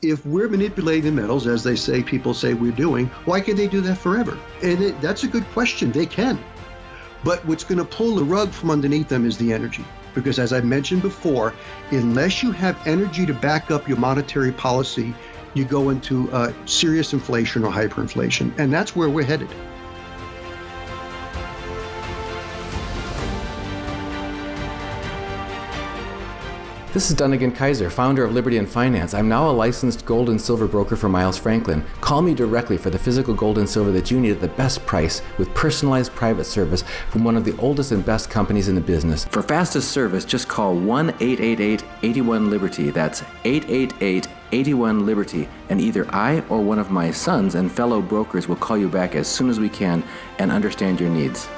if we're manipulating the metals, as they say, people say we're doing, why can't they do that forever? And that's a good question. They can. But what's going to pull the rug from underneath them is the energy. Because as I mentioned before, unless you have energy to back up your monetary policy, you go into serious inflation or hyperinflation. And that's where we're headed. This is Dunnigan Kaiser, founder of Liberty and Finance. I'm now a licensed gold and silver broker for Miles Franklin. Call me directly for the physical gold and silver that you need at the best price with personalized private service from one of the oldest and best companies in the business. For fastest service, just call 1-888-81-LIBERTY. That's 888-81-LIBERTY. And either I or one of my sons and fellow brokers will call you back as soon as we can and understand your needs.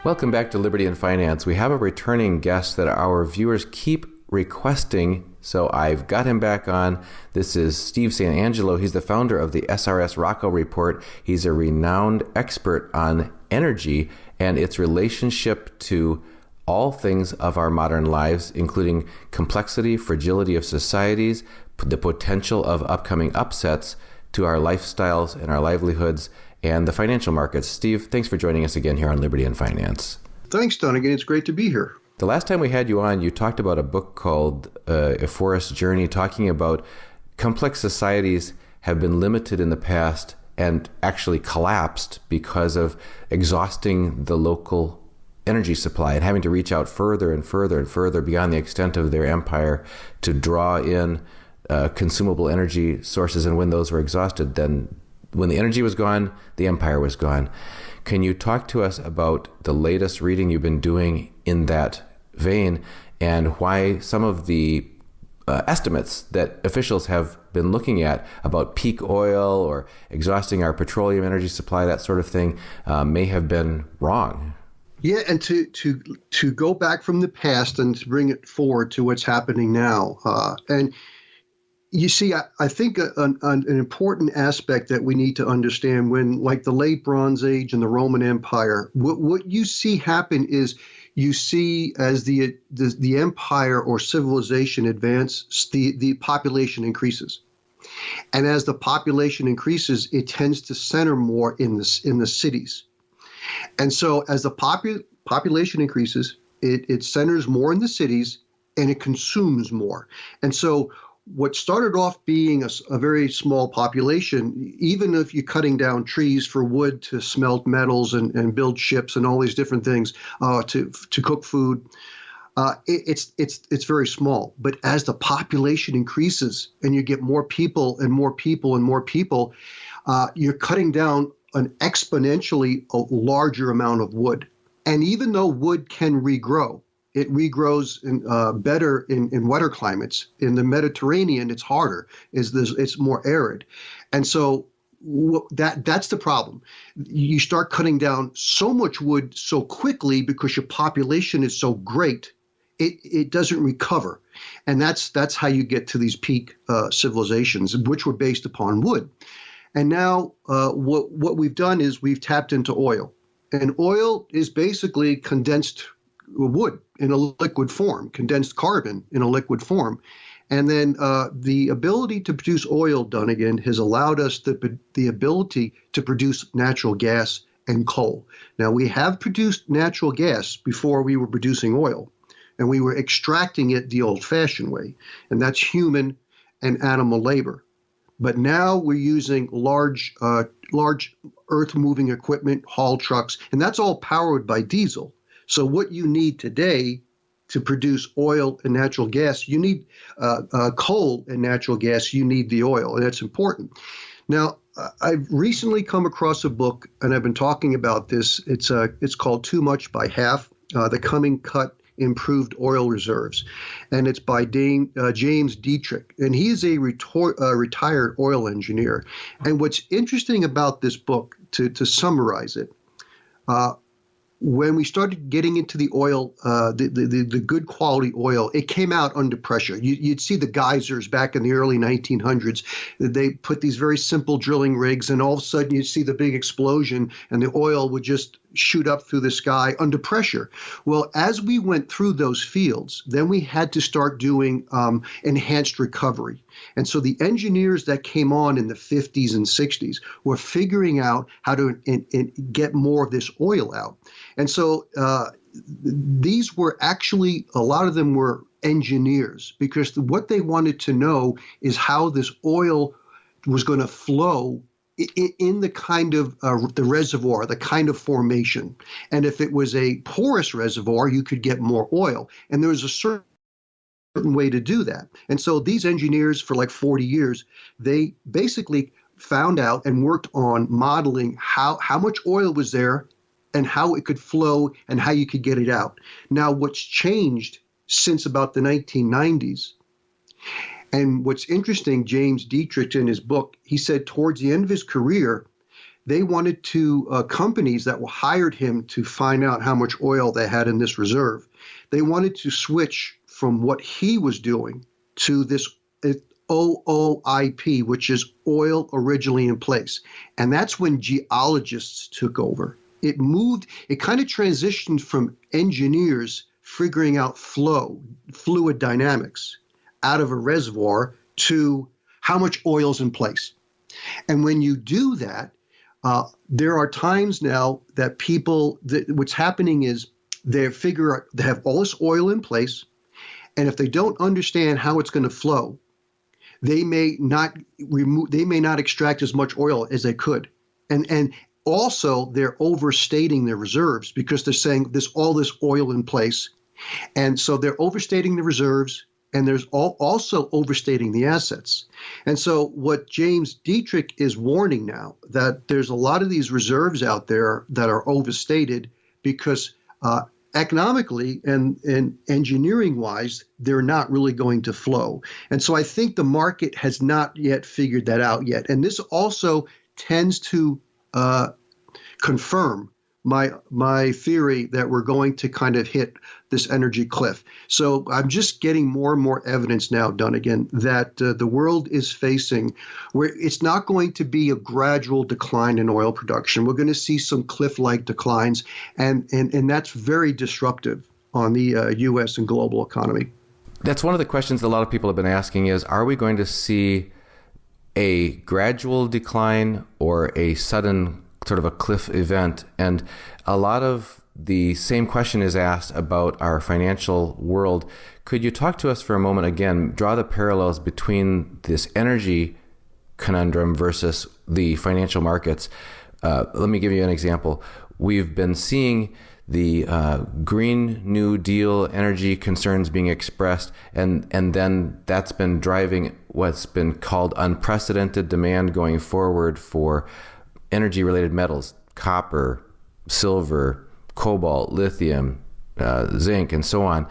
Welcome back to Liberty and Finance. We have a returning guest that our viewers keep requesting, so I've got him back on. This is Steve St. Angelo. He's the founder of the SRS Rocco Report. He's a renowned expert on energy and its relationship to all things of our modern lives, including complexity, fragility of societies, the potential of upcoming upsets to our lifestyles and our livelihoods, and the financial markets. Steve, thanks for joining us again here on Liberty and Finance. Thanks, Dunnigan. It's great to be here. The last time we had you on, you talked about a book called A Forest Journey, talking about complex societies have been limited in the past and actually collapsed because of exhausting the local energy supply and having to reach out further and further and further beyond the extent of their empire to draw in consumable energy sources. And when those were exhausted, then when the energy was gone, the empire was gone. Can you talk to us about the latest reading you've been doing in that vein and why some of the estimates that officials have been looking at about peak oil or exhausting our petroleum energy supply, that sort of thing, may have been wrong? Yeah, and to go back from the past and to bring it forward to what's happening now. And you see, I think an important aspect that we need to understand when, like the late Bronze Age and the Roman Empire, what you see happen is you see as the empire or civilization advances, the population increases. And as the population increases, it tends to center more in the cities. And so as the population increases, it centers more in the cities and it consumes more. And so what started off being a very small population, even if you're cutting down trees for wood to smelt metals and build ships and all these different things to cook food, it's very small. But as the population increases and you get more people and more people and more people, you're cutting down an exponentially larger amount of wood. And even though wood can regrow, it regrows better in wetter climates. In the Mediterranean, it's harder. It's more arid. And so that's the problem. You start cutting down so much wood so quickly because your population is so great, it doesn't recover. And that's how you get to these peak civilizations, which were based upon wood. And now what we've done is we've tapped into oil. And oil is basically condensed wood in a liquid form, condensed carbon in a liquid form. And then the ability to produce oil, Dunnigan, has allowed us the ability to produce natural gas and coal. Now, we have produced natural gas before we were producing oil, and we were extracting it the old-fashioned way, and that's human and animal labor. But now we're using large earth-moving equipment, haul trucks, and that's all powered by diesel. So what you need today to produce oil and natural gas, you need coal and natural gas, you need the oil, and that's important. Now, I've recently come across a book, and I've been talking about this. It's called Too Much by Half, The Coming Cut Improved Oil Reserves. And it's by James Dietrich. And he is a retired oil engineer. And what's interesting about this book, to summarize it, when we started getting into the oil, the good quality oil, it came out under pressure. You'd see the geysers back in the early 1900s. They put these very simple drilling rigs, and all of a sudden you'd see the big explosion, and the oil would just shoot up through the sky under pressure. Well, as we went through those fields, then we had to start doing enhanced recovery. And so the engineers that came on in the 50s and 60s were figuring out how to get more of this oil out. And so these were actually, a lot of them were engineers, because what they wanted to know is how this oil was going to flow in the kind of the reservoir, the kind of formation. And if it was a porous reservoir, you could get more oil. And there was a certain way to do that. And so these engineers for like 40 years, they basically found out and worked on modeling how much oil was there and how it could flow and how you could get it out. Now, what's changed since about the 1990s, and what's interesting, James Dietrich in his book, he said towards the end of his career, they wanted to, companies that hired him to find out how much oil they had in this reserve, they wanted to switch from what he was doing to this OOIP, which is oil originally in place. And that's when geologists took over. It kind of transitioned from engineers figuring out fluid dynamics out of a reservoir to how much oil's in place. And when you do that, there are times now that what's happening is they have all this oil in place, and if they don't understand how it's going to flow, they may not extract as much oil as they could. And also they're overstating their reserves because they're saying there's all this oil in place. And so they're overstating the reserves, and there's also overstating the assets. And so what James Dietrich is warning now, that there's a lot of these reserves out there that are overstated because economically and engineering-wise, they're not really going to flow. And so I think the market has not yet figured that out yet. And this also tends to confirm my theory that we're going to kind of hit this energy cliff. So I'm just getting more and more evidence now, Dunnigan, that the world is facing where it's not going to be a gradual decline in oil production. We're going to see some cliff-like declines, and that's very disruptive on the U.S. and global economy. That's one of the questions a lot of people have been asking is, are we going to see a gradual decline or a sudden sort of a cliff event? And a lot of the same question is asked about our financial world. Could you talk to us for a moment, again, draw the parallels between this energy conundrum versus the financial markets? Let me give you an example. We've been seeing the Green New Deal energy concerns being expressed, and then that's been driving what's been called unprecedented demand going forward for energy-related metals, copper, silver, cobalt, lithium, zinc, and so on.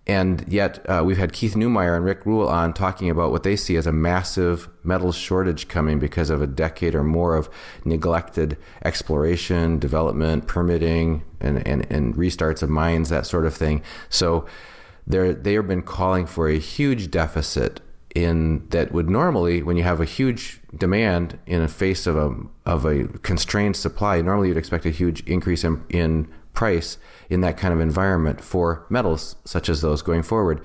And yet we've had Keith Neumeyer and Rick Rule on talking about what they see as a massive metals shortage coming because of a decade or more of neglected exploration, development, permitting, and restarts of mines, that sort of thing. So they have been calling for a huge deficit in that would normally, when you have a huge demand in the face of a constrained supply, normally you'd expect a huge increase in price in that kind of environment for metals such as those going forward.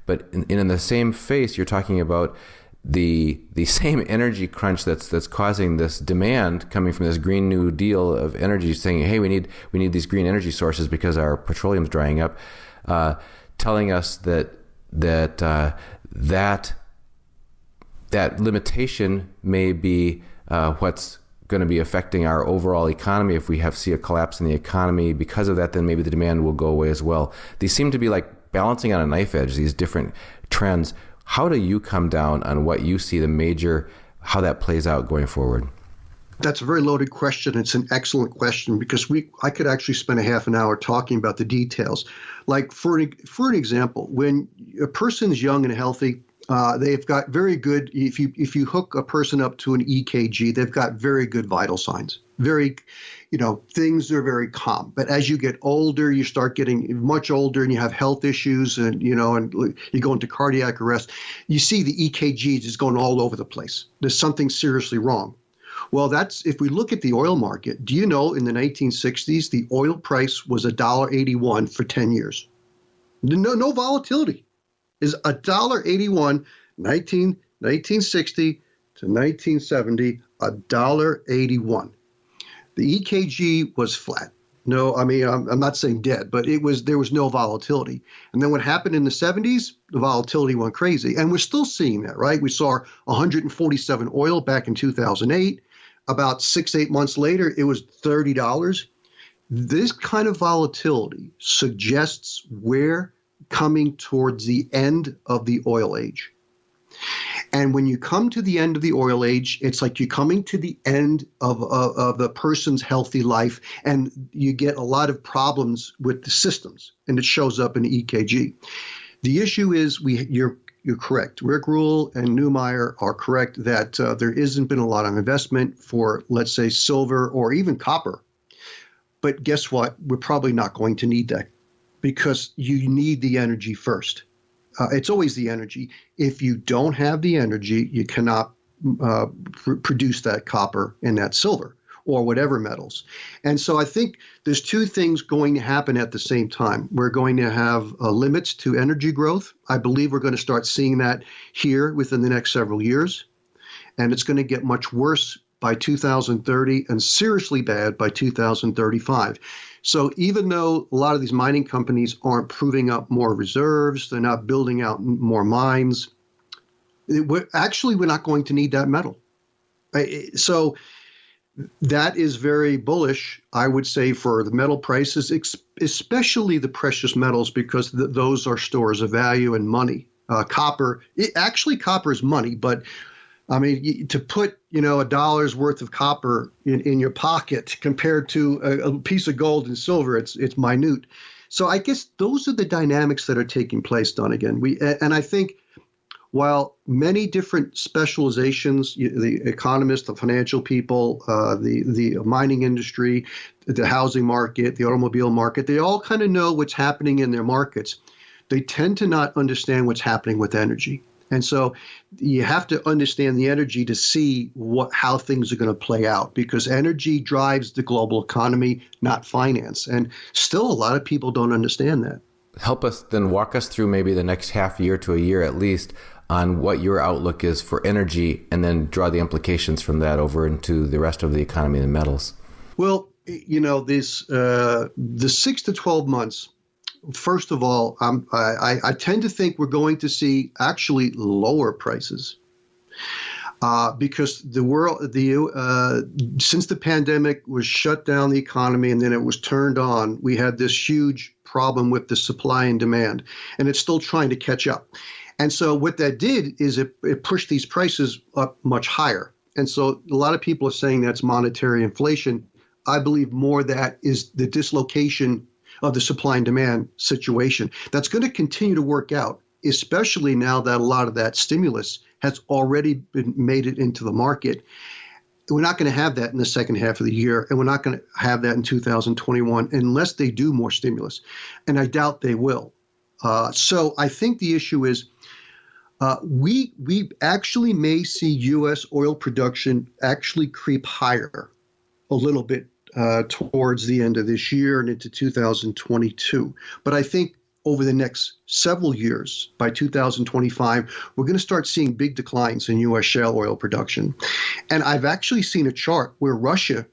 But in the same face, you're talking about the same energy crunch that's causing this demand coming from this Green New Deal of energy, saying, hey, we need these green energy sources because our petroleum's drying up, telling us that limitation may be what's going to be affecting our overall economy. If we see a collapse in the economy because of that, then maybe the demand will go away as well. These seem to be like balancing on a knife edge, these different trends. How do you come down on what you see how that plays out going forward? That's a very loaded question. It's an excellent question because I could actually spend a half an hour talking about the details. Like for an example, when a person's young and healthy, they've got very good, if you hook a person up to an EKG, they've got very good vital signs. Things are very calm. But as you get older, you start getting much older and you have health issues and you go into cardiac arrest. You see the EKGs is going all over the place. There's something seriously wrong. Well, that's if we look at the oil market. Do you know in the 1960s the oil price was $1.81 for 10 years? No volatility. Is $1.81 1960 to 1970 $1.81. The EKG was flat. No, I mean, I'm not saying dead, but there was no volatility. And then what happened in the 70s, the volatility went crazy. And we're still seeing that, right? We saw 147 oil back in 2008. About 8 months later, it was $30. This kind of volatility suggests we're coming towards the end of the oil age. And when you come to the end of the oil age, it's like you're coming to the end of a person's healthy life, and you get a lot of problems with the systems, and it shows up in the EKG. The issue is, you're correct. Rick Rule and Neumeier are correct that there hasn't been a lot of investment for, let's say, silver or even copper. But guess what? We're probably not going to need that because you need the energy first. It's always the energy. If you don't have the energy, you cannot produce that copper and that silver or whatever metals. And so I think there's two things going to happen at the same time. We're going to have limits to energy growth. I believe we're going to start seeing that here within the next several years. And it's going to get much worse by 2030 and seriously bad by 2035. So even though a lot of these mining companies aren't proving up more reserves, they're not building out more mines, we're not going to need that metal. So that is very bullish, I would say, for the metal prices, especially the precious metals, because those are stores of value and money. Copper is money, but I mean, to put, $1 worth of copper in your pocket compared to a piece of gold and silver, it's minute. So I guess those are the dynamics that are taking place, Donegan. And I think while many different specializations, the economists, the financial people, the mining industry, the housing market, the automobile market, they all kind of know what's happening in their markets. They tend to not understand what's happening with energy. And so you have to understand the energy to see how things are going to play out, because energy drives the global economy, not finance. And still a lot of people don't understand that. Walk us through maybe the next half year to a year at least on what your outlook is for energy, and then draw the implications from that over into the rest of the economy and metals. Well, the 6 to 12 months, first of all, I tend to think we're going to see actually lower prices because the world, since the pandemic was shut down the economy and then it was turned on, we had this huge problem with the supply and demand, and it's still trying to catch up. And so what that did is it pushed these prices up much higher. And so a lot of people are saying that's monetary inflation. I believe more that is the dislocation of the supply and demand situation that's going to continue to work out, especially now that a lot of that stimulus has already made it into the market. We're not going to have that in the second half of the year, and we're not going to have that in 2021 unless they do more stimulus, and I doubt they will. So I think the issue is we actually may see U.S. oil production actually creep higher a little bit towards the end of this year and into 2022. But I think over the next several years, by 2025, we're going to start seeing big declines in U.S. shale oil production. And I've actually seen a chart where Russia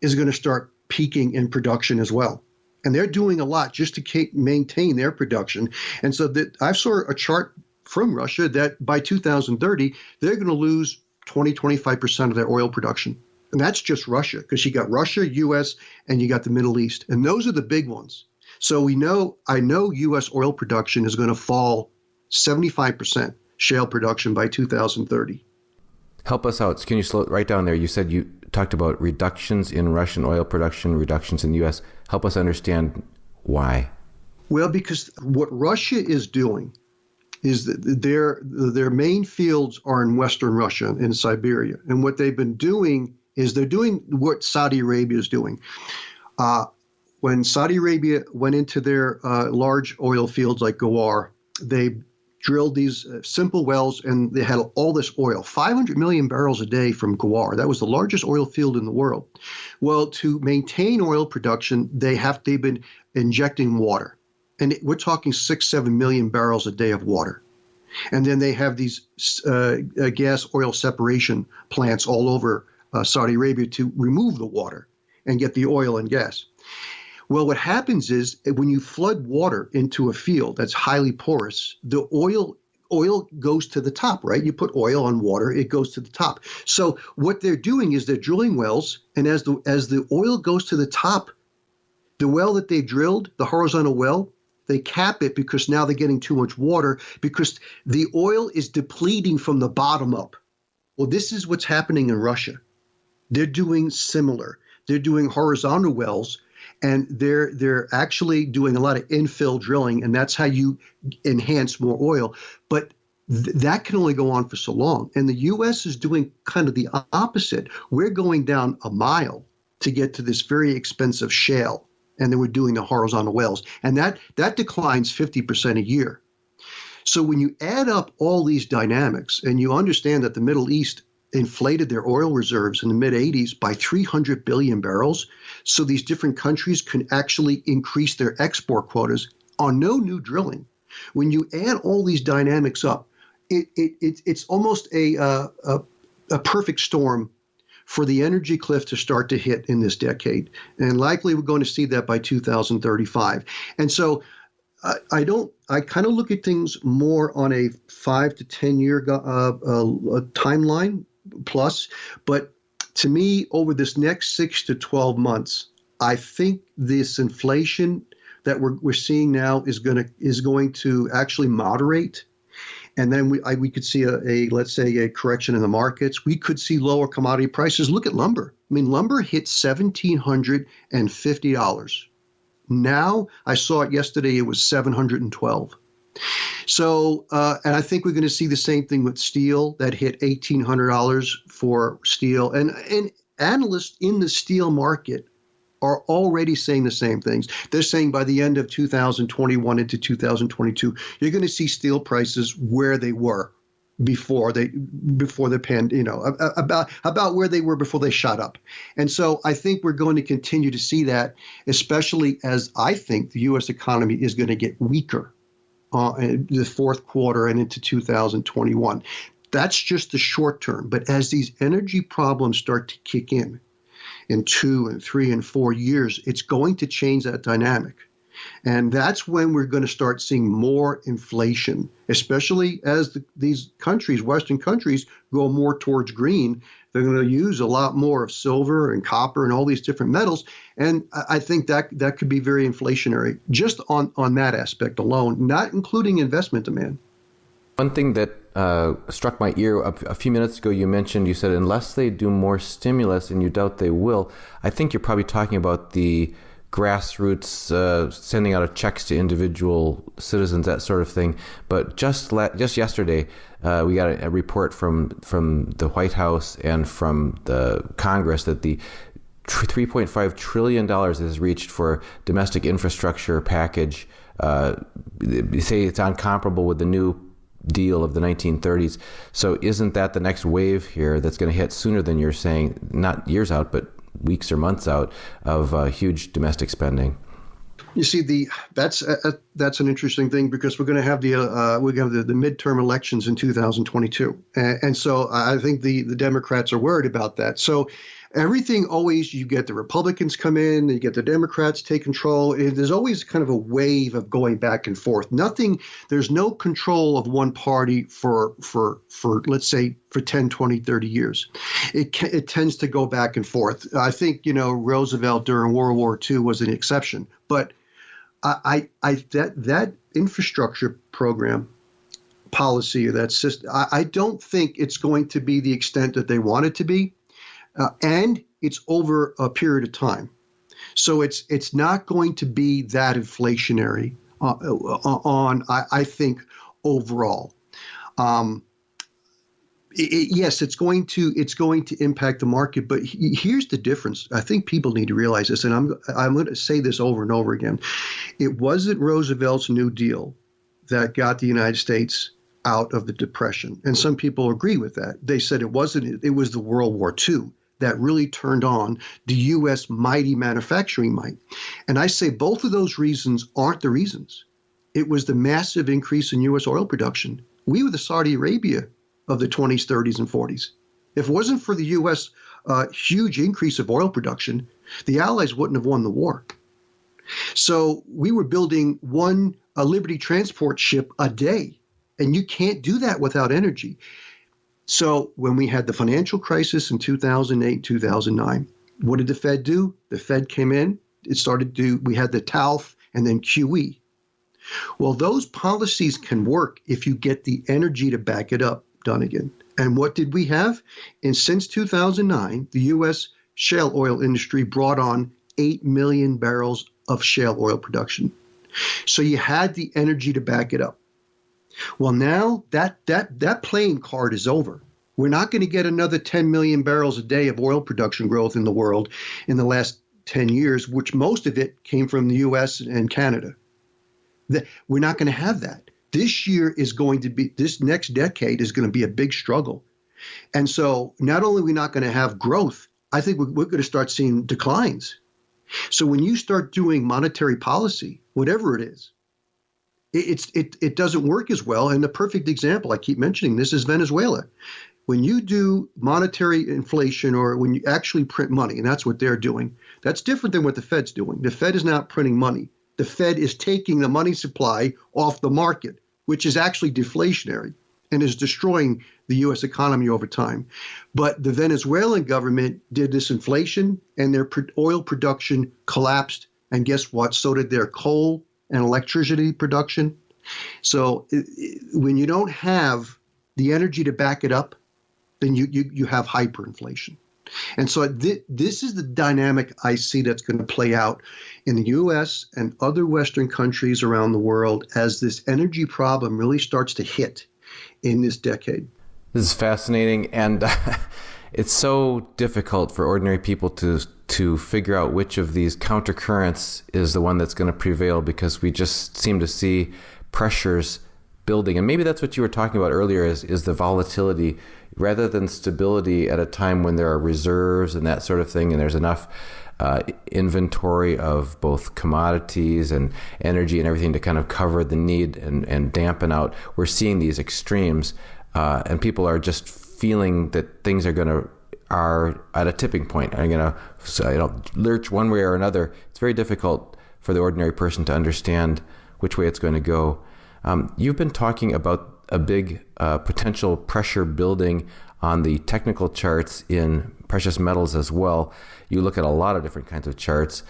is going to start peaking in production as well. And they're doing a lot just to maintain their production. And so I saw a chart from Russia that by 2030, they're going to lose 20-25% of their oil production. And that's just Russia, because you got Russia, U.S., and you got the Middle East. And those are the big ones. So I know U.S. oil production is going to fall 75% shale production by 2030. Help us out. Can you slow it right down there? You said you talked about reductions in Russian oil production, reductions in the U.S. Help us understand why. Well, because what Russia is doing is that their main fields are in Western Russia, in Siberia. And what they've been doing is they're doing what Saudi Arabia is doing. When Saudi Arabia went into their large oil fields like Ghawar, they drilled these simple wells, and they had all this oil, 500 million barrels a day from Ghawar. That was the largest oil field in the world. Well, to maintain oil production, they've been injecting water, and we're talking 6-7 million barrels a day of water. And then they have these gas oil separation plants all over Saudi Arabia to remove the water and get the oil and gas. Well, what happens is when you flood water into a field that's highly porous, the oil goes to the top, right? You put oil on water, it goes to the top. So what they're doing is they're drilling wells, and as the oil goes to the top, the well that they drilled, the horizontal well, they cap it because now they're getting too much water because the oil is depleting from the bottom up. Well, this is what's happening in Russia. They're doing similar. They're doing horizontal wells, and they're actually doing a lot of infill drilling, and that's how you enhance more oil. But that can only go on for so long. And the U.S. is doing kind of the opposite. We're going down a mile to get to this very expensive shale, and then we're doing the horizontal wells. And that declines 50% a year. So when you add up all these dynamics, and you understand that the Middle East inflated their oil reserves in the mid-'80s by 300 billion barrels, so these different countries can actually increase their export quotas on no new drilling. When you add all these dynamics up, it's almost a perfect storm for the energy cliff to start to hit in this decade. And likely we're going to see that by 2035. And so I kind of look at things more on a 5 to 10 year timeline plus, but to me, over this next 6 to 12 months, I think this inflation that we're seeing now is going to actually moderate, and then we could see let's say a correction in the markets. We could see lower commodity prices. Look at lumber. I mean, lumber hit $1,750. Now I saw it yesterday; it was $712. So, and I think we're going to see the same thing with steel that hit $1,800 for steel. And analysts in the steel market are already saying the same things. They're saying by the end of 2021 into 2022, you're going to see steel prices where they were before the about where they were before they shot up. And so I think we're going to continue to see that, especially as I think the U.S. economy is going to get weaker in the fourth quarter and into 2021. That's just the short term. But as these energy problems start to kick in 2 and 3 and 4 years, it's going to change that dynamic. And that's when we're going to start seeing more inflation, especially as these countries, Western countries, go more towards green. They're going to use a lot more of silver and copper and all these different metals. And I think that could be very inflationary just on that aspect alone, not including investment demand. One thing that struck my ear a few minutes ago, you said, unless they do more stimulus, and you doubt they will, I think you're probably talking about the grassroots sending out of checks to individual citizens, that sort of thing. But just yesterday, we got a report from the White House and from the Congress that the $3.5 trillion is reached for domestic infrastructure package. They say it's incomparable with the new deal of the 1930s. So isn't that the next wave here that's going to hit sooner than you're saying, not years out, but weeks or months out, of huge domestic spending? You see, that's an interesting thing, because we're going to have the midterm elections in 2022, and so I think the Democrats are worried about that. So everything always, you get the Republicans come in, you get the Democrats take control. There's always kind of a wave of going back and forth. There's no control of one party for let's say for 10, 20, 30 years. It tends to go back and forth. I think, Roosevelt during World War II was an exception, but that infrastructure program policy, that system, I don't think it's going to be the extent that they want it to be. And it's over a period of time. So it's not going to be that inflationary I think, overall. Yes, it's going to impact the market, but here's the difference. I think people need to realize this, and I'm going to say this over and over again. It wasn't Roosevelt's New Deal that got the United States out of the Depression. And some people agree with that. They said it was the World War II that really turned on the U.S. mighty manufacturing might. And I say both of those reasons aren't the reasons. It was the massive increase in U.S. oil production. We were the Saudi Arabia of the 20s, 30s, and 40s. If it wasn't for the U.S. Huge increase of oil production, the Allies wouldn't have won the war. So we were building a Liberty transport ship a day, and you can't do that without energy. So when we had the financial crisis in 2008, 2009, what did the Fed do? The Fed came in, we had the TALF and then QE. Well, those policies can work if you get the energy to back it up, Dunnigan. And what did we have? And since 2009, the U.S. shale oil industry brought on 8 million barrels of shale oil production. So you had the energy to back it up. Well, now that playing card is over. We're not going to get another 10 million barrels a day of oil production growth in the world in the last 10 years, which most of it came from the U.S. and Canada. We're not going to have that. This next decade is going to be a big struggle. And so not only are we not going to have growth, I think we're going to start seeing declines. So when you start doing monetary policy, whatever it is, it doesn't work as well. And the perfect example, I keep mentioning this, is Venezuela. When you do monetary inflation, or when you actually print money, and that's what they're doing, that's different than what the Fed's doing. The Fed is not printing money. The Fed is taking the money supply off the market, which is actually deflationary and is destroying the U.S. economy over time. But the Venezuelan government did this inflation, and their oil production collapsed. And guess what? So did their coal and electricity production. So when you don't have the energy to back it up, then you have hyperinflation. And so this is the dynamic I see that's going to play out in the U.S. and other Western countries around the world as this energy problem really starts to hit in this decade. This is fascinating, and it's so difficult for ordinary people to figure out which of these countercurrents is the one that's going to prevail, because we just seem to see pressures building. And maybe that's what you were talking about earlier, is the volatility rather than stability at a time when there are reserves and that sort of thing, and there's enough inventory of both commodities and energy and everything to kind of cover the need and dampen out. We're seeing these extremes, and people are just feeling that things are at a tipping point, are going to lurch one way or another. It's very difficult for the ordinary person to understand which way it's going to go. You've been talking about a big potential pressure building on the technical charts in precious metals as well. You look at a lot of different kinds of charts.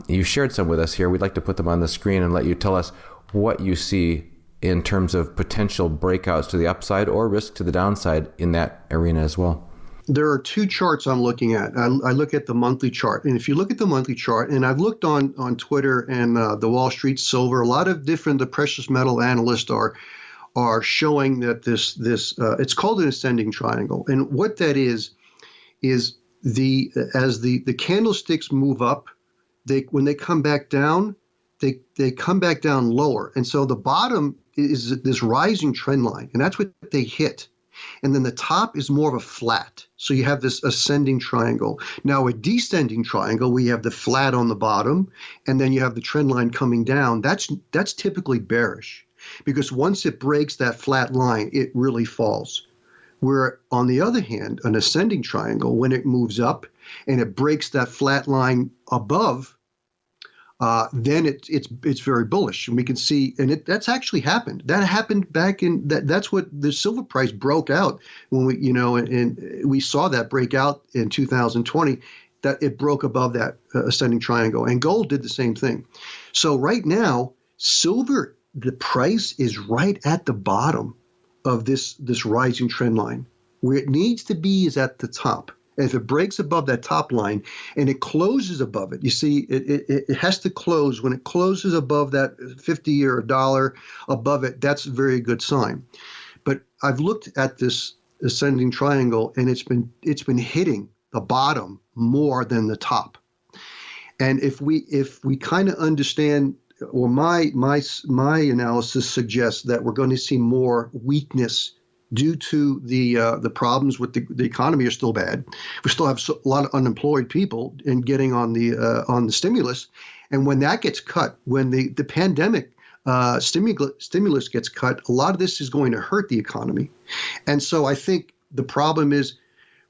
You shared some with us here. We'd like to put them on the screen and let you tell us what you see in terms of potential breakouts to the upside or risk to the downside in that arena as well. There are two charts I'm looking at. I look at the monthly chart. And if you look at the monthly chart, and I've looked on Twitter and the Wall Street Silver, a lot of the precious metal analysts are showing that this it's called an ascending triangle. And what that is as the candlesticks move up, when they come back down, they come back down lower. And so the bottom is this rising trend line, and that's what they hit. And then the top is more of a flat. So you have this ascending triangle. Now a descending triangle, we have the flat on the bottom, and then you have the trend line coming down. That's typically bearish, because once it breaks that flat line, it really falls. Where on the other hand, an ascending triangle, when it moves up and it breaks that flat line above, then it's very bullish, and we can see, and that's actually happened. That happened back in that's what the silver price broke out when and we saw that break out in 2020. That it broke above that ascending triangle, and gold did the same thing. So right now, silver, the price is right at the bottom of this rising trend line. Where it needs to be is at the top. And if it breaks above that top line and it closes above it, you see, it has to close. When it closes above that 50 or $1 above it, that's a very good sign. But I've looked at this ascending triangle, and it's been hitting the bottom more than the top. And if we kind of understand my analysis suggests that we're going to see more weakness due to the problems with the economy are still bad. We still have a lot of unemployed people and getting on the stimulus, and when that gets cut, when the pandemic stimulus gets cut, a lot of this is going to hurt the economy, and so I think the problem is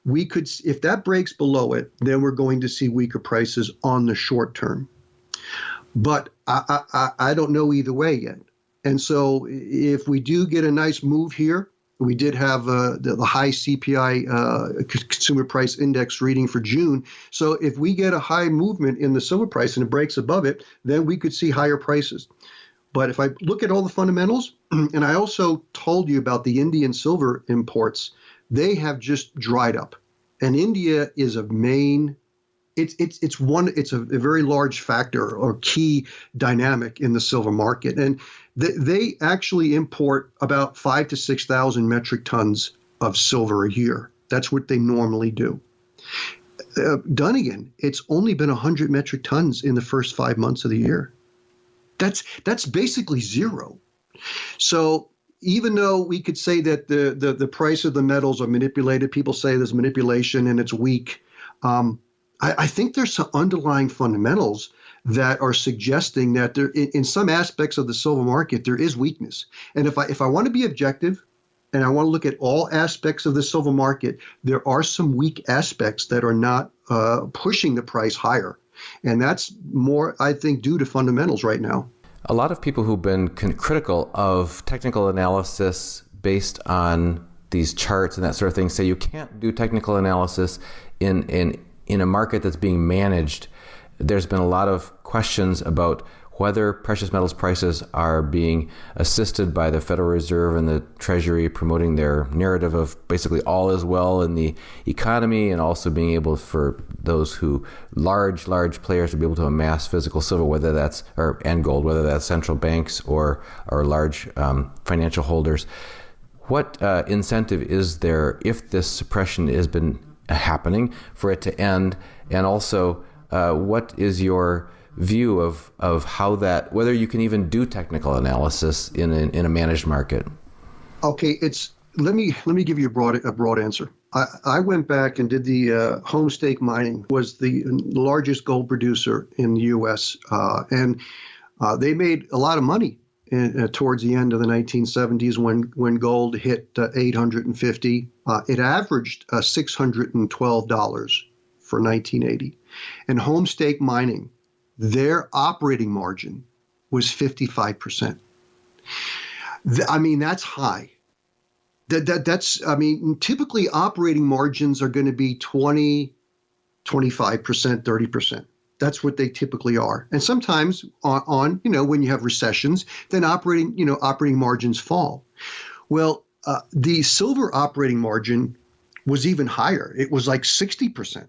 we could, if that breaks below it, then we're going to see weaker prices on the short term. But I don't know either way yet, and so if we do get a nice move here. We did have the high CPI consumer price index reading for June. So if we get a high movement in the silver price and it breaks above it, then we could see higher prices. But if I look at all the fundamentals, and I also told you about the Indian silver imports, they have just dried up. And India is a main, it's a very large factor or key dynamic in the silver market. And they actually import about 5,000 to 6,000 metric tons of silver a year. That's what they normally do. Dunnigan, it's only been 100 metric tons in the first 5 months of the year. That's basically zero. So even though we could say that the price of the metals are manipulated, people say there's manipulation and it's weak. I think there's some underlying fundamentals that are suggesting that there, in some aspects of the silver market, there is weakness. And if I want to be objective and I want to look at all aspects of the silver market, there are some weak aspects that are not pushing the price higher. And that's more, I think, due to fundamentals right now. A lot of people who've been critical of technical analysis based on these charts and that sort of thing say you can't do technical analysis in a market that's being managed. There's been a lot of questions about whether precious metals prices are being assisted by the Federal Reserve and the Treasury promoting their narrative of basically all is well in the economy, and also being able for those who large players to be able to amass physical silver, whether that's and gold, whether that's central banks or large financial holders. What incentive is there if this suppression has been happening for it to end? And also, what is your view of how that, whether you can even do technical analysis in a managed market? Okay, let me give you a broad answer. I went back and did the Homestake Mining, was the largest gold producer in the U.S. And they made a lot of money towards the end of the 1970s when gold hit 850. It averaged $612 for 1980. And Homestake Mining, their operating margin was 55%. I mean, that's high. Typically operating margins are going to be 20, 25%, 30%. That's what they typically are. And sometimes on when you have recessions, then operating margins fall. Well, the silver operating margin was even higher. It was like 60%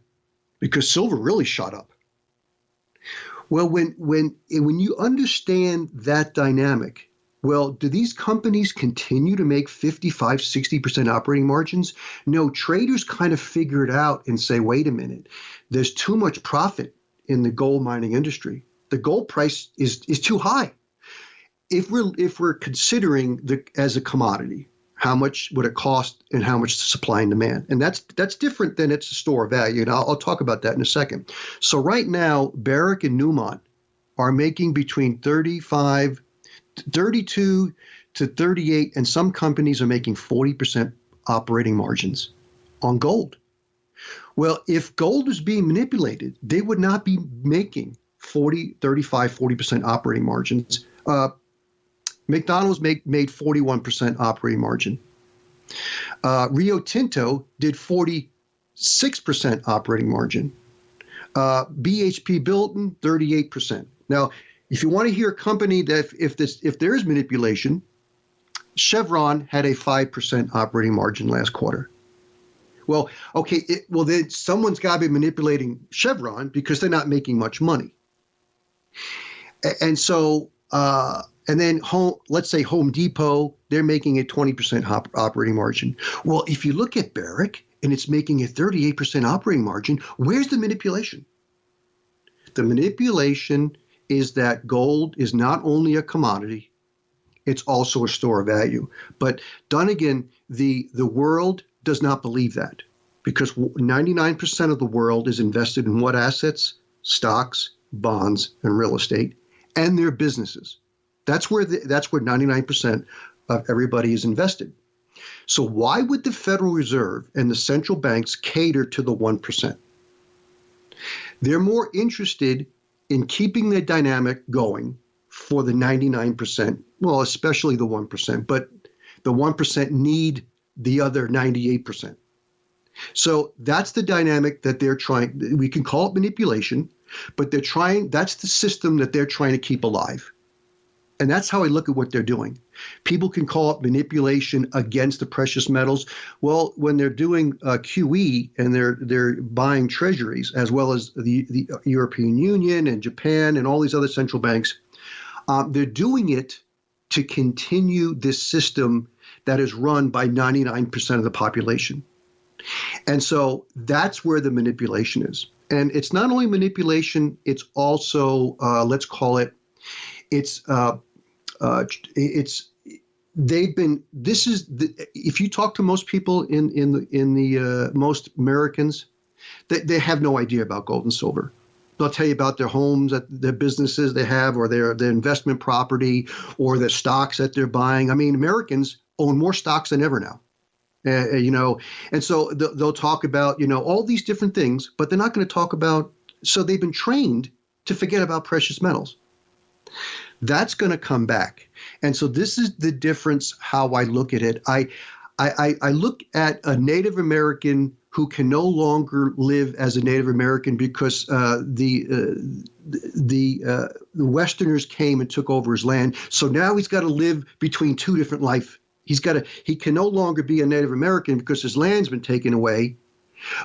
because silver really shot up. Well, when you understand that dynamic, well, do these companies continue to make 55, 60% operating margins? No, traders kind of figure it out and say, wait a minute, there's too much profit in the gold mining industry. The gold price is too high. If we're considering as a commodity, how much would it cost and how much supply and demand? And that's different than it's a store of value. And I'll talk about that in a second. So right now, Barrick and Newmont are making between 32 to 38, and some companies are making 40% operating margins on gold. Well, if gold was being manipulated, they would not be making 40% operating margins. McDonald's made 41% operating margin. Rio Tinto did 46% operating margin. BHP Billiton, 38%. Now, if you want to hear a company that if there is manipulation, Chevron had a 5% operating margin last quarter. Well, okay, then someone's got to be manipulating Chevron because they're not making much money. And so, and then let's say Home Depot, they're making a 20% operating margin. Well, if you look at Barrick and it's making a 38% operating margin, where's the manipulation? The manipulation is that gold is not only a commodity, it's also a store of value. But Dunnigan, the world does not believe that, because 99% of the world is invested in what assets? Stocks, bonds, and real estate, and their businesses. That's where 99% of everybody is invested. So why would the Federal Reserve and the central banks cater to the 1%? They're more interested in keeping the dynamic going for the 99%, well, especially the 1%, but the 1% need the other 98%. So that's the dynamic that they're trying. We can call it manipulation, but that's the system that they're trying to keep alive. And that's how I look at what they're doing. People can call it manipulation against the precious metals. Well, when they're doing QE and they're buying treasuries, as well as the European Union and Japan and all these other central banks, they're doing it to continue this system that is run by 99% of the population. And so that's where the manipulation is. And it's not only manipulation, it's also, let's call it, if you talk to most people in the most Americans, they have no idea about gold and silver. They'll tell you about their homes, their businesses they have, or their investment property, or the stocks that they're buying. I mean, Americans own more stocks than ever now. And so they'll talk about, all these different things, but they're not going to talk about, so they've been trained to forget about precious metals. That's going to come back. And so this is the difference how I look at it. I look at a Native American who can no longer live as a Native American because the Westerners came and took over his land. So now he's got to live between two different life. He can no longer be a Native American because his land's been taken away,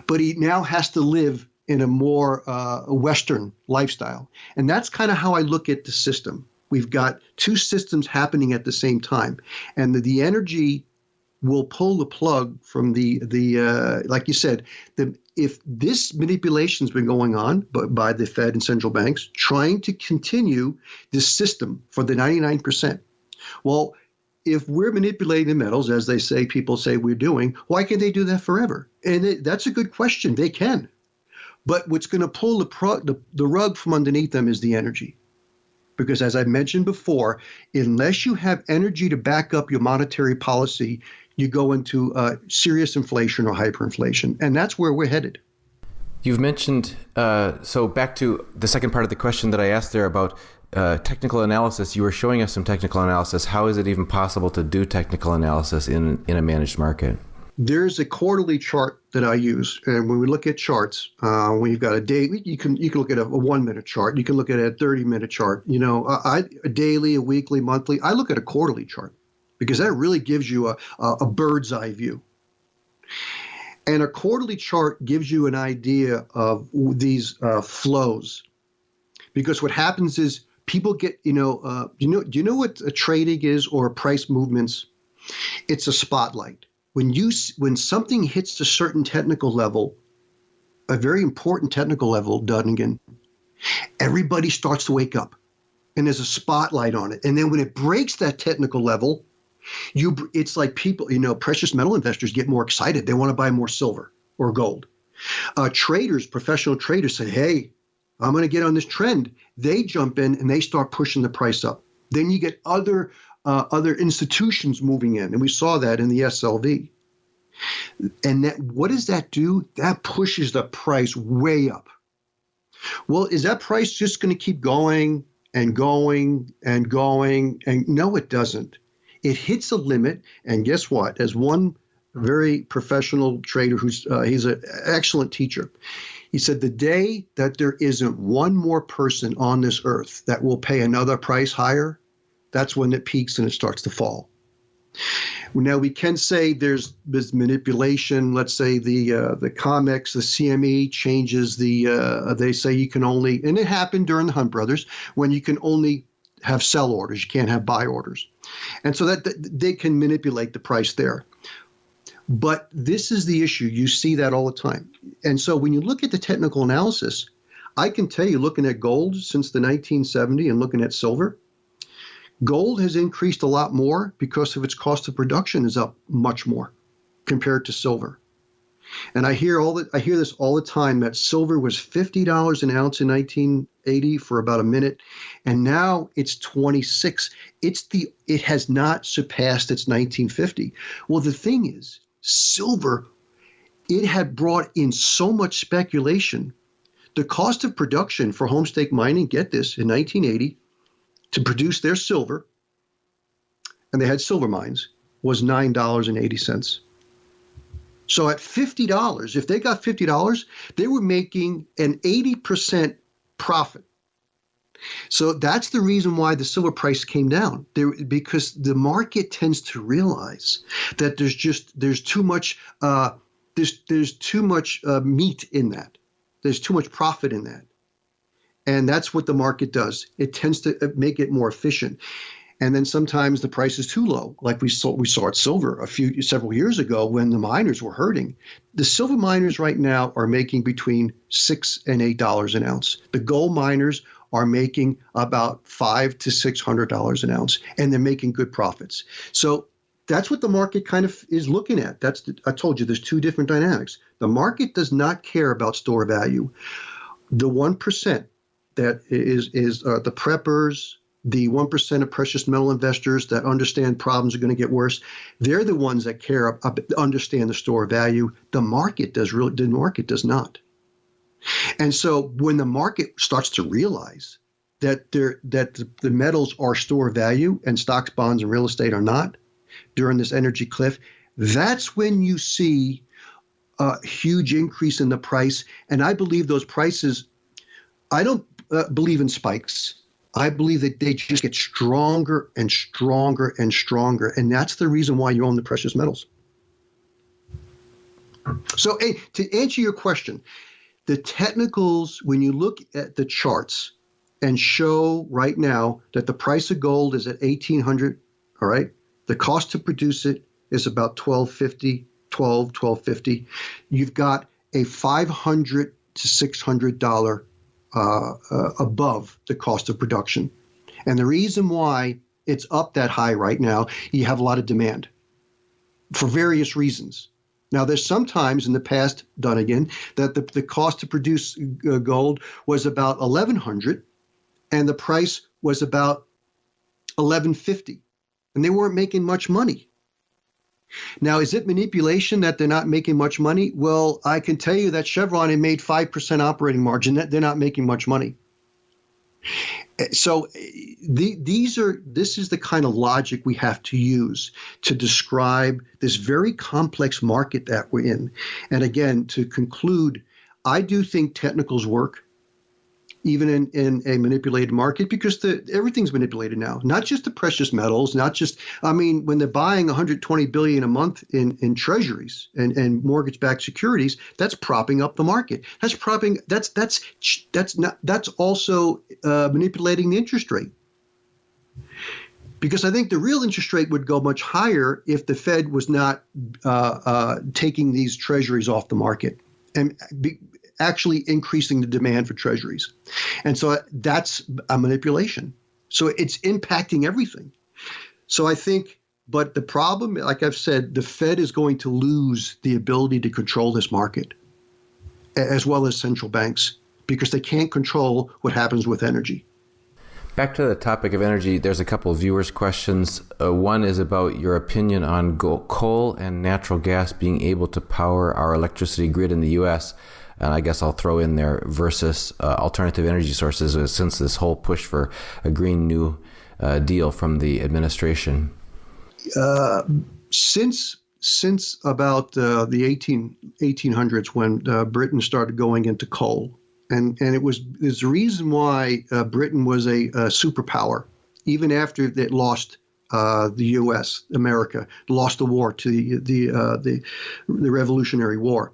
but he now has to live in a more Western lifestyle. And that's kind of how I look at the system. We've got two systems happening at the same time, and the energy will pull the plug from the like you said, if this manipulation's been going on by the Fed and central banks trying to continue this system for the 99%. Well, if we're manipulating the metals, as people say we're doing, why can't they do that forever? And that's a good question. They can. But what's going to pull the rug from underneath them is the energy. Because as I mentioned before, unless you have energy to back up your monetary policy, you go into serious inflation or hyperinflation. And that's where we're headed. You've mentioned, so back to the second part of the question that I asked there about technical analysis. You were showing us some technical analysis. How is it even possible to do technical analysis in a managed market? There's a quarterly chart that I use, and when we look at charts, when you've got a day, you can look at a 1-minute chart. You can look at a 30-minute chart. A daily, a weekly, monthly. I look at a quarterly chart because that really gives you a bird's eye view. And a quarterly chart gives you an idea of these flows, because what happens is people get, do you know what a trading is or price movements? It's a spotlight. When something hits a certain technical level, a very important technical level, Dunnigan, everybody starts to wake up, and there's a spotlight on it. And then when it breaks that technical level, it's like people, precious metal investors get more excited. They want to buy more silver or gold. Professional traders say, hey, I'm going to get on this trend. They jump in and they start pushing the price up. Then you get other institutions moving in, and we saw that in the SLV. And what does that do? That pushes the price way up. Well, is that price just going to keep going and going and going? And no, it doesn't. It hits a limit, and guess what? As one very professional trader he's an excellent teacher, he said, the day that there isn't one more person on this earth that will pay another price higher, that's when it peaks and it starts to fall. Now, we can say there's manipulation. Let's say the COMEX, the CME changes they say you can only, and it happened during the Hunt Brothers, when you can only have sell orders, you can't have buy orders. And so that they can manipulate the price there. But this is the issue. You see that all the time. And so when you look at the technical analysis, I can tell you, looking at gold since the 1970 and looking at silver, gold has increased a lot more because of its cost of production is up much more compared to silver. And I hear this all the time, that silver was $50 an ounce in 1980 for about a minute, and now it's 26. It has not surpassed its 1950. Well, the thing is, silver, it had brought in so much speculation. The cost of production for Homestake Mining, get this, in 1980 to produce their silver, and they had silver mines, was $9.80. So at $50, if they got $50, they were making an 80% profit. So that's the reason why the silver price came down, because the market tends to realize that there's too much meat in that. There's too much profit in that. And that's what the market does. It tends to make it more efficient. And then sometimes the price is too low, like we saw at silver several years ago when the miners were hurting. The silver miners right now are making between $6 and $8 an ounce. The gold miners are making about $500 to $600 an ounce, and they're making good profits. So that's what the market kind of is looking at. I told you there's two different dynamics. The market does not care about store value. The 1% that is the preppers, the 1% of precious metal investors that understand problems are going to get worse, they're the ones that understand the store value. The market does not. And so when the market starts to realize that the metals are store value and stocks, bonds, and real estate are not during this energy cliff, that's when you see a huge increase in the price. And I believe those prices, I don't believe in spikes. I believe that they just get stronger and stronger and stronger. And that's the reason why you own the precious metals. So to answer your question, the technicals, when you look at the charts and show right now that the price of gold is at $1,800, all right, the cost to produce it is about $1,250. You've got a $500 to $600 above the cost of production. And the reason why it's up that high right now, you have a lot of demand for various reasons. Now, there's sometimes in the past, Dunnigan, that the cost to produce gold was about $1,100 and the price was about $1,150, and they weren't making much money. Now, is it manipulation that they're not making much money? Well, I can tell you that Chevron had made 5% operating margin. They're not making much money. So this is the kind of logic we have to use to describe this very complex market that we're in. And again, to conclude, I do think technicals work, even in a manipulated market, because everything's manipulated now, not just the precious metals, when they're buying $120 billion a month in treasuries and mortgage-backed securities, that's propping up the market. That's also manipulating the interest rate. Because I think the real interest rate would go much higher if the Fed was not taking these treasuries off the market and actually increasing the demand for treasuries. And so that's a manipulation. So it's impacting everything. So I think, but the problem, like I've said, the Fed is going to lose the ability to control this market, as well as central banks, because they can't control what happens with energy. Back to the topic of energy, there's a couple of viewers' questions. One is about your opinion on coal and natural gas being able to power our electricity grid in the U.S., and I guess I'll throw in there versus alternative energy sources, since this whole push for a Green New Deal from the administration. Since about the 1800s, when Britain started going into coal, and there's a reason why Britain was a superpower, even after it lost the U.S., America, lost the war to the Revolutionary War,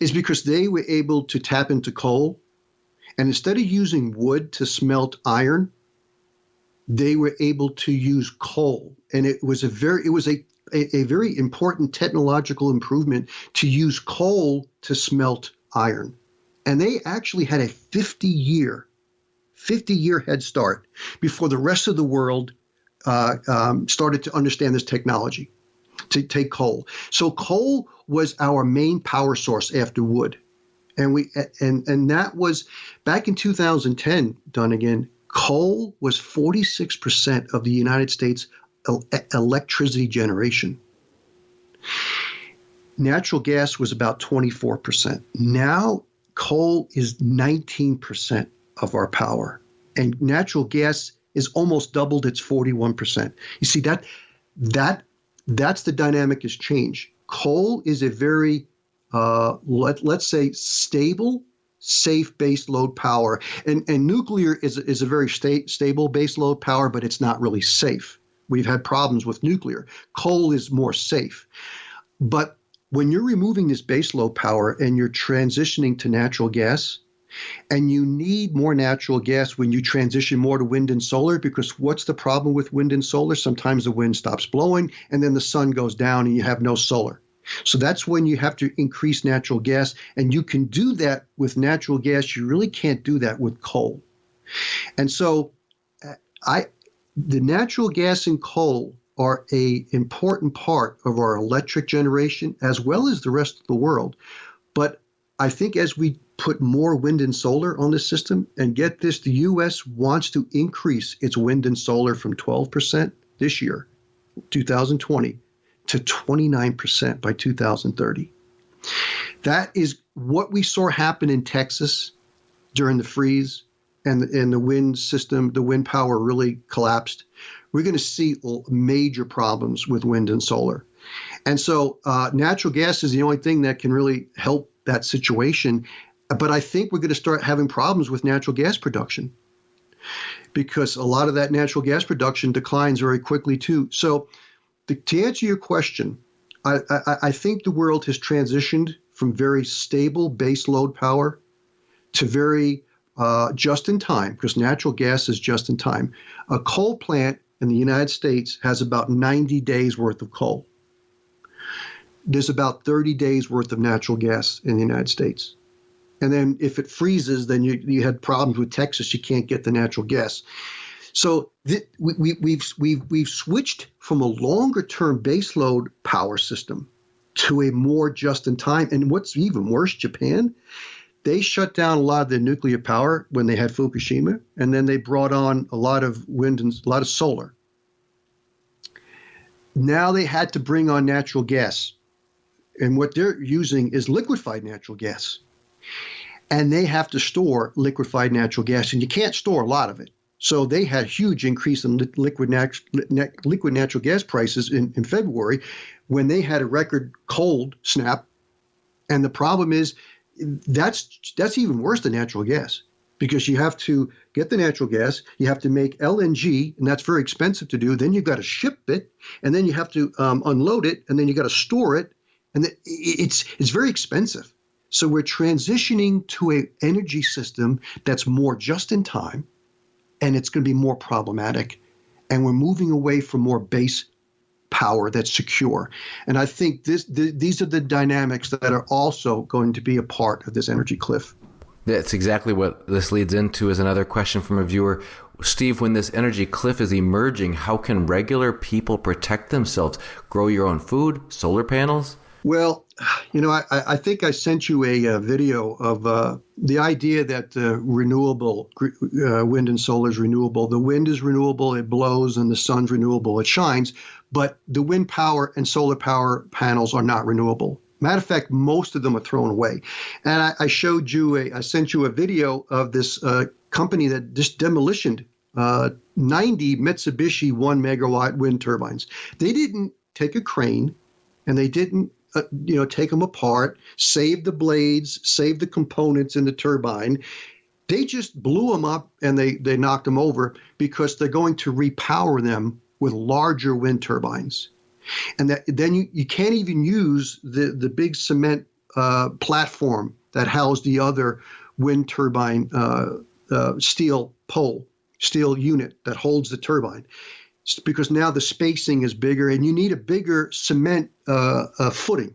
is because they were able to tap into coal, and instead of using wood to smelt iron, they were able to use coal. And it was a very important technological improvement to use coal to smelt iron. And they actually had a 50-year head start before the rest of the world started to understand this technology, to take coal. So coal was our main power source after wood. And that was back in 2010, Dunnigan, coal was 46% of the United States electricity generation. Natural gas was about 24%. Now coal is 19% of our power, and natural gas is almost doubled its 41%. You see that's the dynamic has changed. Coal is a very let's say stable, safe base load power, and nuclear is a very stable base load power, but it's not really safe. We've had problems with nuclear. Coal is more safe, but when you're removing this base load power and you're transitioning to natural gas, and you need more natural gas when you transition more to wind and solar, because what's the problem with wind and solar? Sometimes the wind stops blowing and then the sun goes down and you have no solar. So that's when you have to increase natural gas, and you can do that with natural gas. You really can't do that with coal. And so the natural gas and coal are an important part of our electric generation as well as the rest of the world. But I think as we put more wind and solar on the system, and get this, the U.S. wants to increase its wind and solar from 12% this year, 2020, to 29% by 2030. That is what we saw happen in Texas during the freeze, and the wind system, the wind power really collapsed. We're going to see major problems with wind and solar. And so natural gas is the only thing that can really help that situation. But I think we're going to start having problems with natural gas production, because a lot of that natural gas production declines very quickly too. So to answer your question, I think the world has transitioned from very stable base load power to very just in time, because natural gas is just in time. A coal plant in the United States has about 90 days worth of coal. There's about 30 days worth of natural gas in the United States. And then if it freezes, then you had problems with Texas. You can't get the natural gas. So we've switched from a longer term baseload power system to a more just in time. And what's even worse, Japan, they shut down a lot of their nuclear power when they had Fukushima, and then they brought on a lot of wind and a lot of solar. Now they had to bring on natural gas. And what they're using is liquefied natural gas. And they have to store liquefied natural gas, and you can't store a lot of it. So they had a huge increase in liquid natural gas prices in February when they had a record cold snap. And the problem is that's even worse than natural gas, because you have to get the natural gas, you have to make LNG, and that's very expensive to do. Then you've got to ship it, and then you have to unload it, and then you got to store it, and it's very expensive. So we're transitioning to an energy system that's more just in time, and it's going to be more problematic. And we're moving away from more base power that's secure. And I think these are the dynamics that are also going to be a part of this energy cliff. That's exactly what this leads into, is another question from a viewer. Steve, when this energy cliff is emerging, how can regular people protect themselves? Grow your own food, solar panels? Well, I think I sent you a video of the idea that renewable wind and solar is renewable. The wind is renewable, it blows, and the sun's renewable, it shines. But the wind power and solar power panels are not renewable. Matter of fact, most of them are thrown away. And I sent you a video of this company that just demolished 90 Mitsubishi 1 megawatt wind turbines. They didn't take a crane, and they didn't take them apart, save the blades, save the components in the turbine. They just blew them up and they knocked them over, because they're going to repower them with larger wind turbines. And then you can't even use the big cement platform that housed the other wind turbine steel unit that holds the turbine, because now the spacing is bigger and you need a bigger cement footing.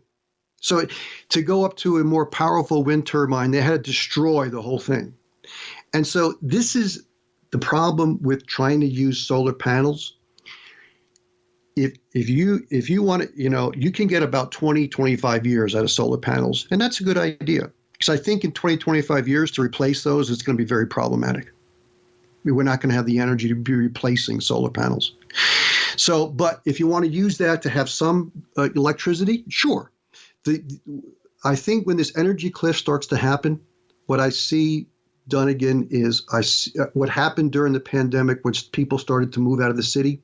So to go up to a more powerful wind turbine, they had to destroy the whole thing. And so this is the problem with trying to use solar panels. If you want to, you can get about 20, 25 years out of solar panels, and that's a good idea. Because I think in 20, 25 years to replace those, it's going to be very problematic. We're not going to have the energy to be replacing solar panels. So, but if you want to use that to have some electricity, sure. I think when this energy cliff starts to happen, what I see done again is what happened during the pandemic, when people started to move out of the city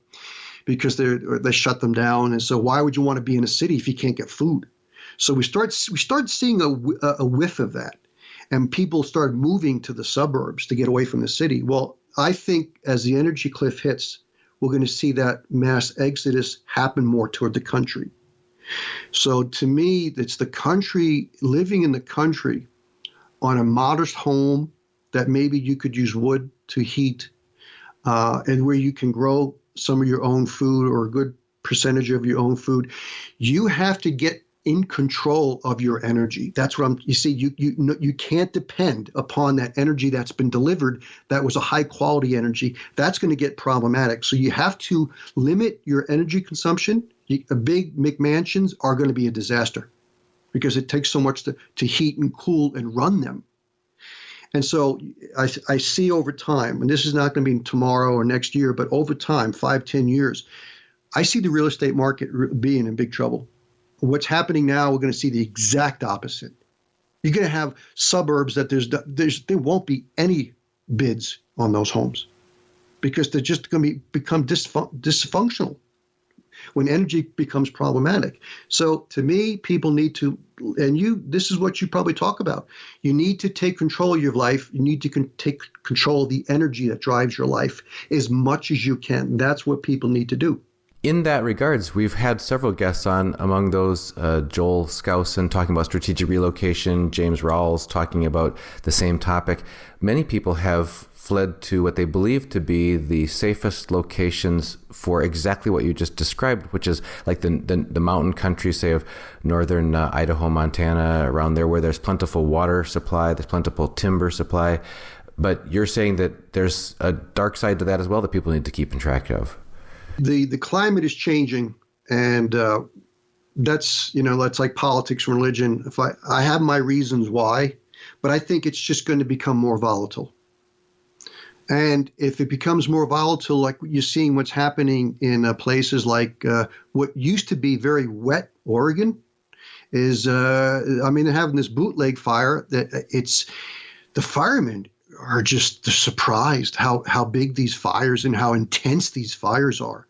because they shut them down. And so why would you want to be in a city if you can't get food? So we start seeing a whiff of that, and people started moving to the suburbs to get away from the city. Well, I think as the energy cliff hits, we're going to see that mass exodus happen more toward the country. So to me, it's the country, living in the country on a modest home that maybe you could use wood to heat, and where you can grow some of your own food or a good percentage of your own food. You have to get in control of your energy. That's what you see, you can't depend upon that energy that's been delivered. That was a high quality energy. That's going to get problematic. So you have to limit your energy consumption. Big McMansions are going to be a disaster because it takes so much to heat and cool and run them. And so I see over time, and this is not going to be tomorrow or next year, but over time, 5, 10 years, I see the real estate market being in big trouble. What's happening now, we're going to see the exact opposite. You're going to have suburbs that there won't be any bids on those homes because they're just going to become dysfunctional when energy becomes problematic. So to me, people need to, this is what you probably talk about. You need to take control of your life. You need to take control of the energy that drives your life as much as you can. That's what people need to do. In that regards, we've had several guests on, among those Joel Skousen talking about strategic relocation, James Rawls talking about the same topic. Many people have fled to what they believe to be the safest locations for exactly what you just described, which is like the mountain country, say, of northern Idaho, Montana, around there, where there's plentiful water supply, there's plentiful timber supply. But you're saying that there's a dark side to that as well that people need to keep in track of. The climate is changing, and that's like politics and religion. If I have my reasons why, but I think it's just going to become more volatile. And if it becomes more volatile, like you're seeing what's happening in places like what used to be very wet Oregon, is they're having this bootleg fire that the firemen are just surprised how big these fires and how intense these fires are.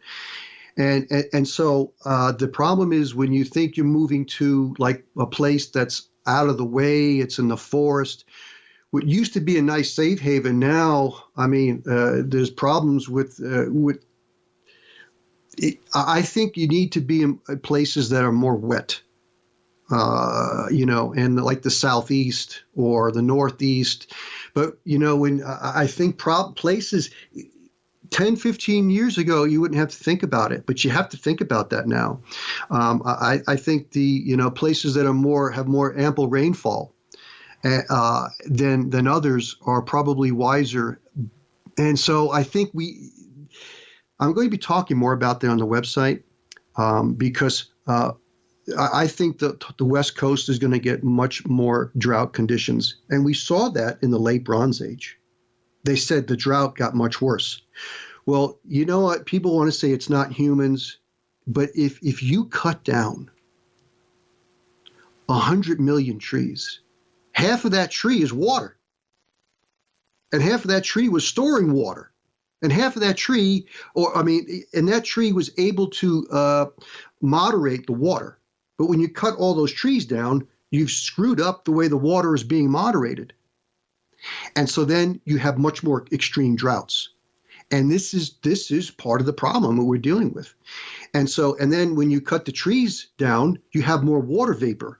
And so the problem is when you think you're moving to like a place that's out of the way, it's in the forest. What used to be a nice safe haven now, there's problems with it. I think you need to be in places that are more wet. And like the Southeast or the Northeast. But, when I think places 10, 15 years ago, you wouldn't have to think about it, but you have to think about that now. I think the, places that have more ample rainfall than others are probably wiser. And so I think I'm going to be talking more about that on the website because I think that the West Coast is going to get much more drought conditions. And we saw that in the late Bronze Age. They said the drought got much worse. Well, you know what? People want to say it's not humans. But if you cut down 100 million trees, half of that tree is water. And half of that tree was storing water. And half of that tree, and that tree was able to moderate the water. But when you cut all those trees down, you've screwed up the way the water is being moderated. And so then you have much more extreme droughts. And this is part of the problem that we're dealing with. And then when you cut the trees down, you have more water vapor.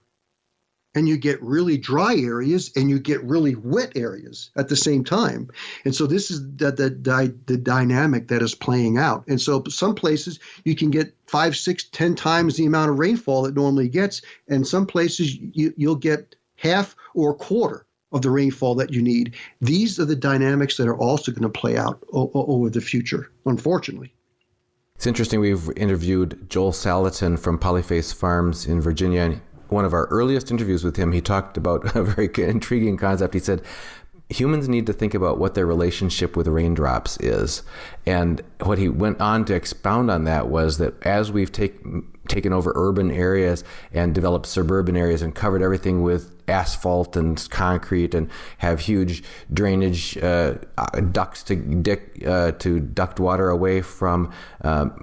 and you get really dry areas and you get really wet areas at the same time. And so this is the dynamic that is playing out. And so some places you can get 5, 6, 10 times the amount of rainfall it normally gets. And some places you'll get half or a quarter of the rainfall that you need. These are the dynamics that are also going to play out over the future, unfortunately. It's interesting. We've interviewed Joel Salatin from Polyface Farms in Virginia. And one of our earliest interviews with him, he talked about a very intriguing concept. He said, humans need to think about what their relationship with raindrops is. And what he went on to expound on that was that as we've taken over urban areas and developed suburban areas and covered everything with asphalt and concrete and have huge drainage ducts to duct water away from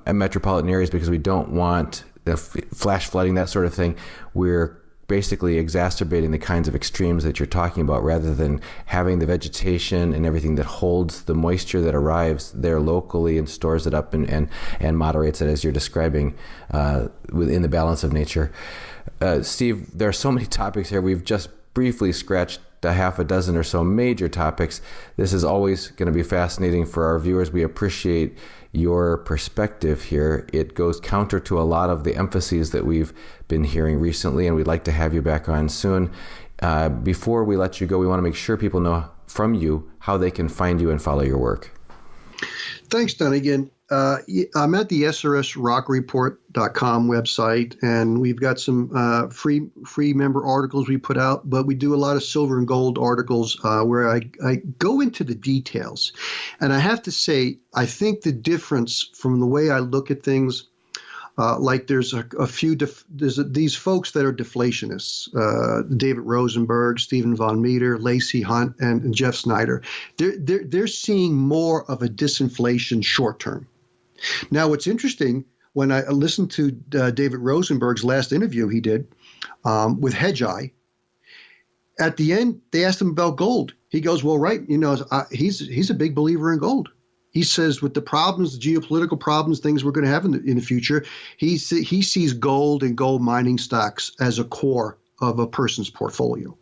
metropolitan areas because we don't want the flash flooding, that sort of thing, we're basically exacerbating the kinds of extremes that you're talking about rather than having the vegetation and everything that holds the moisture that arrives there locally and stores it up and moderates it as you're describing within the balance of nature. Steve, there are so many topics here. We've just briefly scratched a half a dozen or so major topics. This is always going to be fascinating for our viewers. We appreciate your perspective here. It goes counter to a lot of the emphases that we've been hearing recently, and we'd like to have you back on soon. Before we let you go, we want to make sure people know from you how they can find you and follow your work. Thanks, Don. Again, I'm at the srsrockreport.com website, and we've got some free member articles we put out, but we do a lot of silver and gold articles where I go into the details. And I have to say, I think the difference from the way I look at things, like there's these folks that are deflationists, David Rosenberg, Stephen Von Meter, Lacey Hunt, and Jeff Snyder. They're seeing more of a disinflation short term. Now, what's interesting, when I listened to David Rosenberg's last interview he did with Hedgeye, at the end, they asked him about gold. He goes, well, right, he's a big believer in gold. He says with the problems, the geopolitical problems, things we're going to have in the future, he sees gold and gold mining stocks as a core of a person's portfolio.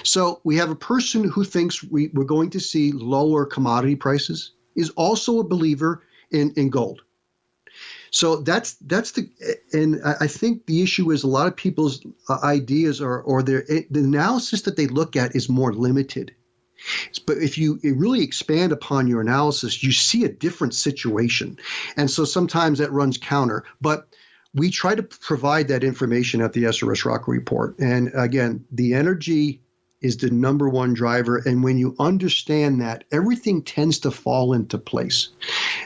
So we have a person who thinks we're going to see lower commodity prices, is also a believer in gold. So that's and I think the issue is a lot of people's ideas or the analysis that they look at is more limited. But if you really expand upon your analysis, you see a different situation. And so sometimes that runs counter. But we try to provide that information at the SRS Rock Report. And again, the energy is the number one driver. And when you understand that, everything tends to fall into place.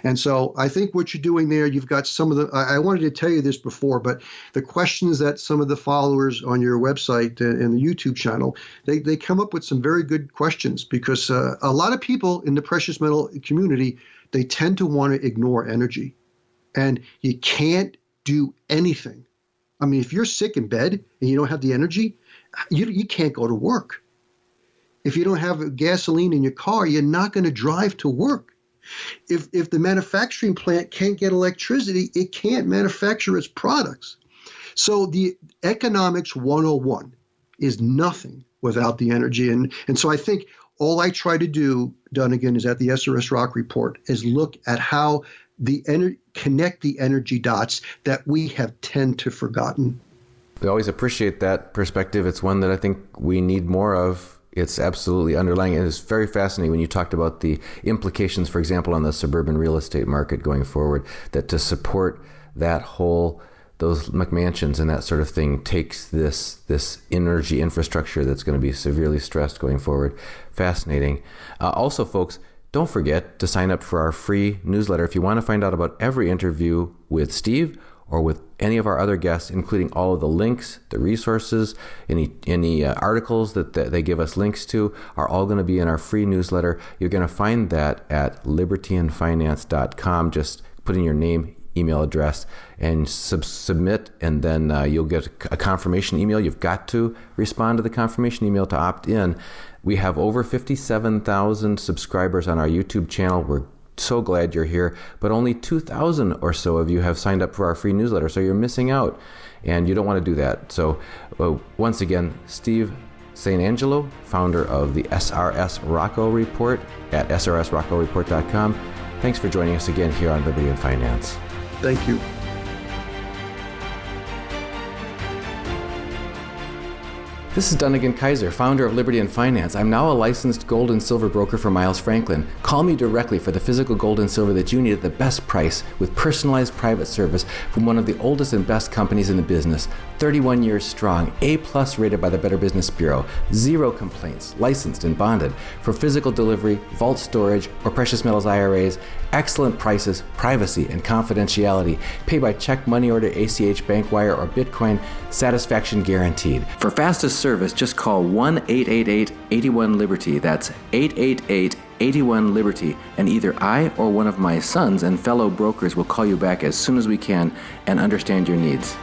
And so I think what you're doing there, you've got some of I wanted to tell you this before, but the questions that some of the followers on your website and the YouTube channel, they come up with some very good questions because a lot of people in the precious metal community, they tend to want to ignore energy. And you can't do anything. I mean, if you're sick in bed and you don't have the energy, you can't go to work. If you don't have gasoline in your car, you're not going to drive to work. If the manufacturing plant can't get electricity, it can't manufacture its products. So the economics 101 is nothing without the energy. And so I think all I try to do, Dunnigan, is at the SRS Rock Report, is look at how connect the energy dots that we have tend to forgotten. We always appreciate that perspective. It's one that I think we need more of. It's absolutely underlying. And it's very fascinating when you talked about the implications, for example, on the suburban real estate market going forward, that to support that whole, those McMansions and that sort of thing takes this energy infrastructure that's going to be severely stressed going forward. Fascinating. Also, folks, don't forget to sign up for our free newsletter. If you want to find out about every interview with Steve or with any of our other guests, including all of the links, the resources, any articles that they give us links to, are all going to be in our free newsletter. You're going to find that at libertyandfinance.com. Just put in your name, email address, and submit, and then you'll get a confirmation email. You've got to respond to the confirmation email to opt in. We have over 57,000 subscribers on our YouTube channel. We're so glad you're here, but only 2,000 or so of you have signed up for our free newsletter, so you're missing out, and you don't want to do that. So once again, Steve St. Angelo, founder of the SRS Rocco Report at srsroccoreport.com. Thanks for joining us again here on Liberty and Finance. Thank you. This is Dunnigan Kaiser, founder of Liberty and Finance. I'm now a licensed gold and silver broker for Miles Franklin. Call me directly for the physical gold and silver that you need at the best price with personalized private service from one of the oldest and best companies in the business. 31 years strong, A+ rated by the Better Business Bureau, 0 complaints, licensed and bonded. For physical delivery, vault storage, or precious metals IRAs, excellent prices, privacy, and confidentiality. Pay by check, money order, ACH, bank wire, or Bitcoin. Satisfaction guaranteed. For fastest service, just call 1-888-81-LIBERTY. That's 888-81-LIBERTY. And either I or one of my sons and fellow brokers will call you back as soon as we can and understand your needs.